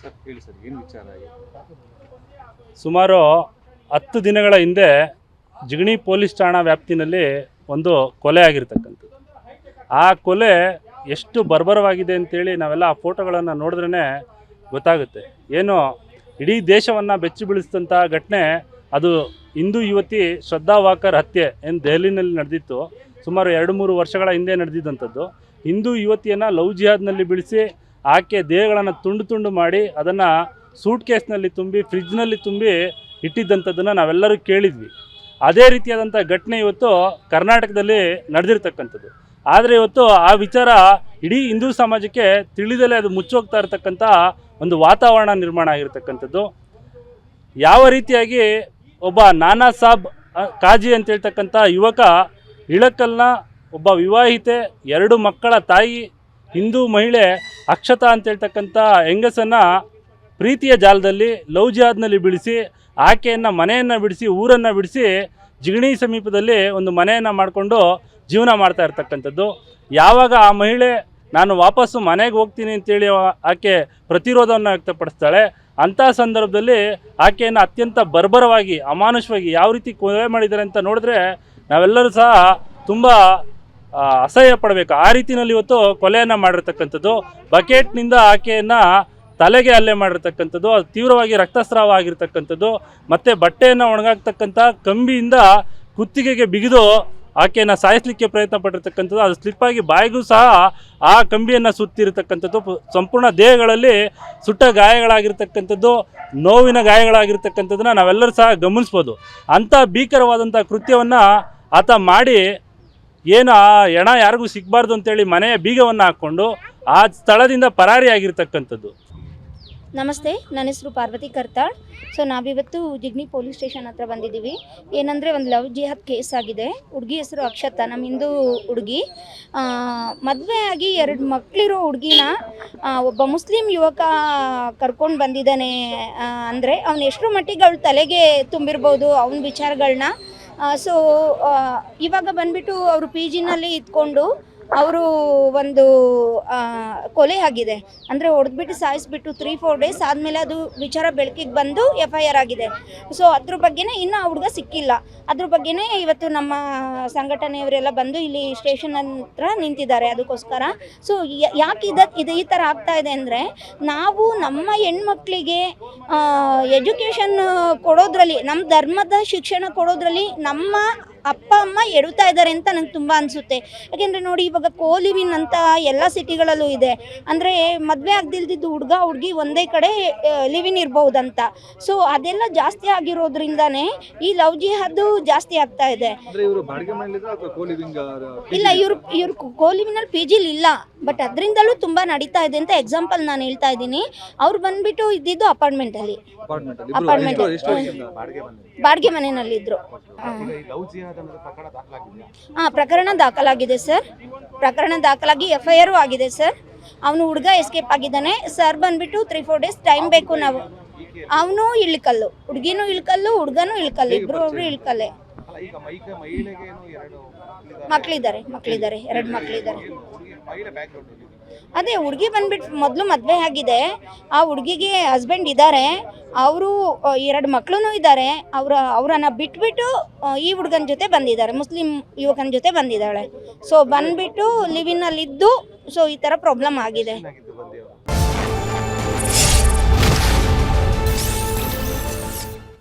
Sir ಹೇಳಿ sir ಏನು ವಿಚಾರ ಆಗಿದೆ? ಸುಮಾರು 10 ದಿನಗಳ ಹಿಂದೆ ಜಿಗಣಿ ಪೊಲೀಸ್ ಠಾಣಾ ವ್ಯಾಪ್ತಿನಲ್ಲಿ ಒಂದು ಕೊಲೆ ಆಗಿರ್ತಕ್ಕಂಥದ್ದು. ಆ ಕೊಲೆ ಎಷ್ಟು ಬರ್ಬರವಾಗಿದೆ ಅಂತೇಳಿ ನಾವೆಲ್ಲ ಆ ಫೋಟೋಗಳನ್ನು ನೋಡಿದ್ರೇ ಗೊತ್ತಾಗುತ್ತೆ. ಏನು ಇಡೀ ದೇಶವನ್ನು ಬೆಚ್ಚಿ ಬೀಳಿಸಿದಂಥ ಘಟನೆ ಅದು. ಹಿಂದೂ ಯುವತಿ ಶ್ರದ್ಧಾ ವಾಕರ್ ಹತ್ಯೆ ಏನು ದೆಹಲಿನಲ್ಲಿ ನಡೆದಿತ್ತು, ಸುಮಾರು 2-3 ವರ್ಷಗಳ ಹಿಂದೆ ನಡೆದಿದ್ದಂಥದ್ದು. ಹಿಂದೂ ಯುವತಿಯನ್ನು ಲವ್ ಜಿಹಾದ್ನಲ್ಲಿ ಬೀಳಿಸಿ ಆಕೆ ದೇಹಗಳನ್ನು ತುಂಡು ತುಂಡು ಮಾಡಿ ಅದನ್ನು ಸೂಟ್ ಕೇಸ್ನಲ್ಲಿ ತುಂಬಿ ಫ್ರಿಜ್ನಲ್ಲಿ ತುಂಬಿ ಇಟ್ಟಿದ್ದಂಥದ್ದನ್ನು ನಾವೆಲ್ಲರೂ ಕೇಳಿದ್ವಿ. ಅದೇ ರೀತಿಯಾದಂಥ ಘಟನೆ ಇವತ್ತು ಕರ್ನಾಟಕದಲ್ಲಿ ನಡೆದಿರ್ತಕ್ಕಂಥದ್ದು. ಆದರೆ ಇವತ್ತು ಆ ವಿಚಾರ ಇಡೀ ಹಿಂದೂ ಸಮಾಜಕ್ಕೆ ತಿಳಿದಲೇ ಅದು ಮುಚ್ಚೋಗ್ತಾ ಇರತಕ್ಕಂಥ ಒಂದು ವಾತಾವರಣ ನಿರ್ಮಾಣ ಆಗಿರ್ತಕ್ಕಂಥದ್ದು. ಯಾವ ರೀತಿಯಾಗಿ ಒಬ್ಬ ನಾನಾ ಸಾಬ್ ಕಾಜಿ ಅಂತ ಹೇಳ್ತಕ್ಕಂಥ ಯುವಕ ಇಳಕಲ್ನ ಒಬ್ಬ ವಿವಾಹಿತೆ 2 ಮಕ್ಕಳ ತಾಯಿ ಹಿಂದೂ ಮಹಿಳೆ ಅಕ್ಷತಾ ಅಂತ ಹೇಳ್ತಕ್ಕಂಥ ಹೆಂಗಸನ್ನು ಪ್ರೀತಿಯ ಜಾಲದಲ್ಲಿ ಲವ್ ಜಿಹಾದ್ನಲ್ಲಿ ಬಿಡಿಸಿ ಆಕೆಯನ್ನು ಮನೆಯನ್ನು ಬಿಡಿಸಿ ಊರನ್ನು ಬಿಡಿಸಿ ಜಿಗಣಿ ಸಮೀಪದಲ್ಲಿ ಒಂದು ಮನೆಯನ್ನು ಮಾಡಿಕೊಂಡು ಜೀವನ ಮಾಡ್ತಾ ಇರ್ತಕ್ಕಂಥದ್ದು. ಯಾವಾಗ ಆ ಮಹಿಳೆ ನಾನು ವಾಪಸ್ಸು ಮನೆಗೆ ಹೋಗ್ತೀನಿ ಅಂತೇಳಿ ಆಕೆ ಪ್ರತಿರೋಧವನ್ನು ವ್ಯಕ್ತಪಡಿಸ್ತಾಳೆ, ಅಂಥ ಸಂದರ್ಭದಲ್ಲಿ ಆಕೆಯನ್ನು ಅತ್ಯಂತ ಬರ್ಬರವಾಗಿ ಅಮಾನುಷವಾಗಿ ಯಾವ ರೀತಿ ಕೊಲೆ ಮಾಡಿದ್ದಾರೆ ಅಂತ ನೋಡಿದ್ರೆ ನಾವೆಲ್ಲರೂ ಸಹ ತುಂಬ ಅಸಹ್ಯ ಪಡಬೇಕು. ಆ ರೀತಿಯಲ್ಲಿ ಇವತ್ತು ಕೊಲೆಯನ್ನು ಮಾಡಿರ್ತಕ್ಕಂಥದ್ದು. ಬಕೆಟ್ನಿಂದ ಆಕೆಯನ್ನು ತಲೆಗೆ ಹಲ್ಲೆ ಮಾಡಿರ್ತಕ್ಕಂಥದ್ದು, ಅದು ತೀವ್ರವಾಗಿ ರಕ್ತಸ್ರಾವ ಆಗಿರ್ತಕ್ಕಂಥದ್ದು. ಮತ್ತು ಬಟ್ಟೆಯನ್ನು ಒಣಗಾಕ್ತಕ್ಕಂಥ ಕಂಬಿಯಿಂದ ಕುತ್ತಿಗೆಗೆ ಬಿಗಿದು ಆಕೆಯನ್ನು ಸಾಯಿಸಲಿಕ್ಕೆ ಪ್ರಯತ್ನ ಪಟ್ಟಿರ್ತಕ್ಕಂಥದ್ದು. ಅದು ಸ್ಲಿಪ್ಪಾಗಿ ಬಾಯಿಗೂ ಸಹ ಆ ಕಂಬಿಯನ್ನು ಸುತ್ತಿರತಕ್ಕಂಥದ್ದು. ಸಂಪೂರ್ಣ ದೇಹಗಳಲ್ಲಿ ಸುಟ್ಟ ಗಾಯಗಳಾಗಿರ್ತಕ್ಕಂಥದ್ದು, ನೋವಿನ ಗಾಯಗಳಾಗಿರ್ತಕ್ಕಂಥದ್ದನ್ನು ನಾವೆಲ್ಲರೂ ಸಹ ಗಮನಿಸ್ಬೋದು. ಅಂಥ ಭೀಕರವಾದಂಥ ಕೃತ್ಯವನ್ನು ಆತ ಮಾಡಿ ಏನು ಆ ಹೆಣ ಯಾರಿಗೂ ಸಿಗಬಾರ್ದು ಅಂತೇಳಿ ಮನೆಯ ಬೀಗವನ್ನು ಹಾಕ್ಕೊಂಡು ಆ ಸ್ಥಳದಿಂದ ಪರಾರಿಯಾಗಿರ್ತಕ್ಕಂಥದ್ದು. ನಮಸ್ತೆ, ನನ್ನ ಹೆಸರು ಪಾರ್ವತಿ ಕರ್ತಾಳ್. ಸೊ ನಾವಿವತ್ತು ಜಿಗಣಿ ಪೊಲೀಸ್ ಸ್ಟೇಷನ್ ಹತ್ರ ಬಂದಿದ್ದೀವಿ. ಏನಂದರೆ ಒಂದು ಲವ್ ಜಿಹಾದ್ ಕೇಸ್ ಆಗಿದೆ. ಹುಡುಗಿ ಹೆಸರು ಅಕ್ಷತಾ, ನಮ್ಮ ಹಿಂದೂ ಹುಡುಗಿ. ಮದುವೆ ಆಗಿ 2 ಮಕ್ಕಳಿರೋ ಹುಡುಗಿನ ಒಬ್ಬ ಮುಸ್ಲಿಂ ಯುವಕ ಕರ್ಕೊಂಡು ಬಂದಿದ್ದಾನೆ. ಅಂದರೆ ಅವನು ಎಷ್ಟರ ಮಟ್ಟಿಗೆ ಅವಳ ತಲೆಗೆ ತುಂಬಿರ್ಬೋದು ಅವನ ವಿಚಾರಗಳನ್ನ. ಸೊ ಇವಾಗ ಬಂದುಬಿಟ್ಟು ಅವರು ಪಿ ಜಿನಲ್ಲಿ ಇದ್ಕೊಂಡು ಅವರು ಒಂದು ಕೊಲೆ ಆಗಿದೆ. ಅಂದರೆ ಹೊಡೆದ್ಬಿಟ್ಟು ಸಾಯಿಸ್ಬಿಟ್ಟು 3-4 ಡೇಸ್ ಆದಮೇಲೆ ಅದು ವಿಚಾರ ಬೆಳಕಿಗೆ ಬಂದು FIR ಆಗಿದೆ. ಸೊ ಅದ್ರ ಬಗ್ಗೆನೇ ಇನ್ನೂ ಆ ಹುಡುಗ ಸಿಕ್ಕಿಲ್ಲ. ಅದ್ರ ಬಗ್ಗೆನೇ ಇವತ್ತು ನಮ್ಮ ಸಂಘಟನೆಯವರೆಲ್ಲ ಬಂದು ಇಲ್ಲಿ ಸ್ಟೇಷನ್ ಹತ್ರ ನಿಂತಿದ್ದಾರೆ ಅದಕ್ಕೋಸ್ಕರ. ಸೊ ಯಾಕೆ ಇದು ಈ ಥರ ಆಗ್ತಾ ಇದೆ ಅಂದರೆ, ನಾವು ನಮ್ಮ ಹೆಣ್ಮಕ್ಳಿಗೆ ಎಜುಕೇಷನ್ ಕೊಡೋದ್ರಲ್ಲಿ, ನಮ್ಮ ಧರ್ಮದ ಶಿಕ್ಷಣ ಕೊಡೋದ್ರಲ್ಲಿ ನಮ್ಮ ಅಪ್ಪ ಅಮ್ಮ ಎಡುತ್ತಾ ಇದ್ದಾರೆ ಅಂತ ನಂಗೆ ತುಂಬ ಅನಿಸುತ್ತೆ. ಯಾಕೆಂದರೆ ನೋಡಿ, ಇವಾಗ ಕೋಲಿವಿನ್ ಅಂತ ಎಲ್ಲ ಸಿಟಿಗಳಲ್ಲೂ ಇದೆ. ಅಂದರೆ ಮದುವೆ ಆಗದಿಲ್ದಿದ್ದು ಹುಡುಗ ಹುಡುಗಿ ಒಂದೇ ಕಡೆ ಲಿವಿನ್ ಇರ್ಬೋದಂತ. ಸೊ ಅದೆಲ್ಲ ಜಾಸ್ತಿ ಆಗಿರೋದ್ರಿಂದಾನೇ ಈ ಲವ್ ಜಿಹಾದ್ ಜಾಸ್ತಿ ಆಗ್ತಾ ಇದೆ. ಇಲ್ಲ, ಇವ್ರು ಕೋಲಿವಿನಲ್ಲಿ ಪಿ ಜಿಲಿ ಇಲ್ಲ, ಬಟ್ ಅದರಿಂದಲೂ ತುಂಬ ನಡೀತಾ ಇದೆ ಅಂತ ಎಕ್ಸಾಂಪಲ್ ನಾನು ಹೇಳ್ತಾ ಇದ್ದೀನಿ. ಅವ್ರು ಬಂದುಬಿಟ್ಟು ಇದ್ದಿದ್ದು ಅಪಾರ್ಟ್ಮೆಂಟಲ್ಲಿ ಬಾಡಿಗೆ ಮನೆಯಲ್ಲಿದ್ದರು. ಪ್ರಕರಣ ದಾಖಲಾಗಿದೆ ಸರ್. ಪ್ರಕರಣ ದಾಖಲಾಗಿ FIR ಆಗಿದೆ ಸರ್. ಅವನು ಹುಡುಗ ಎಸ್ಕೇಪ್ ಆಗಿದ್ದಾನೆ ಸರ್. ಬಂದುಬಿಟ್ಟು 3-4 ಡೇಸ್ ಟೈಮ್ ಬೇಕು ನಾವು. ಅವನು ಇಳ್ಕಲ್ಲು, ಹುಡುಗಿನೂ ಇಳ್ಕಲ್ಲು, ಹುಡುಗನೂ ಇಳ್ಕಲ್ಲು, ಇಬ್ಬರು ಇಳ್ಕಲ್ಲೇ. ಮಕ್ಕಳಿದ್ದಾರೆ 2 ಮಕ್ಕಳಿದ್ದಾರೆ. ಅದೇ ಹುಡುಗಿ ಬಂದ್ಬಿಟ್ಟು ಮೊದಲು ಮದುವೆ ಆಗಿದೆ. ಆ ಹುಡುಗಿಗೆ ಹಸ್ಬೆಂಡ್ ಇದ್ದಾರೆ, ಅವರು 2 ಮಕ್ಕಳು ಇದ್ದಾರೆ. ಅವರನ್ನು ಬಿಟ್ಬಿಟ್ಟು ಈ ಹುಡುಗನ ಜೊತೆ ಬಂದಿದ್ದಾರೆ, ಮುಸ್ಲಿಂ ಯುವಕನ ಜೊತೆ ಬಂದಿದ್ದಾಳೆ. ಸೊ ಬಂದ್ಬಿಟ್ಟು ಲಿವಿನಲ್ಲಿದ್ದು ಸೊ ಈ ಥರ ಪ್ರಾಬ್ಲಮ್ ಆಗಿದೆ.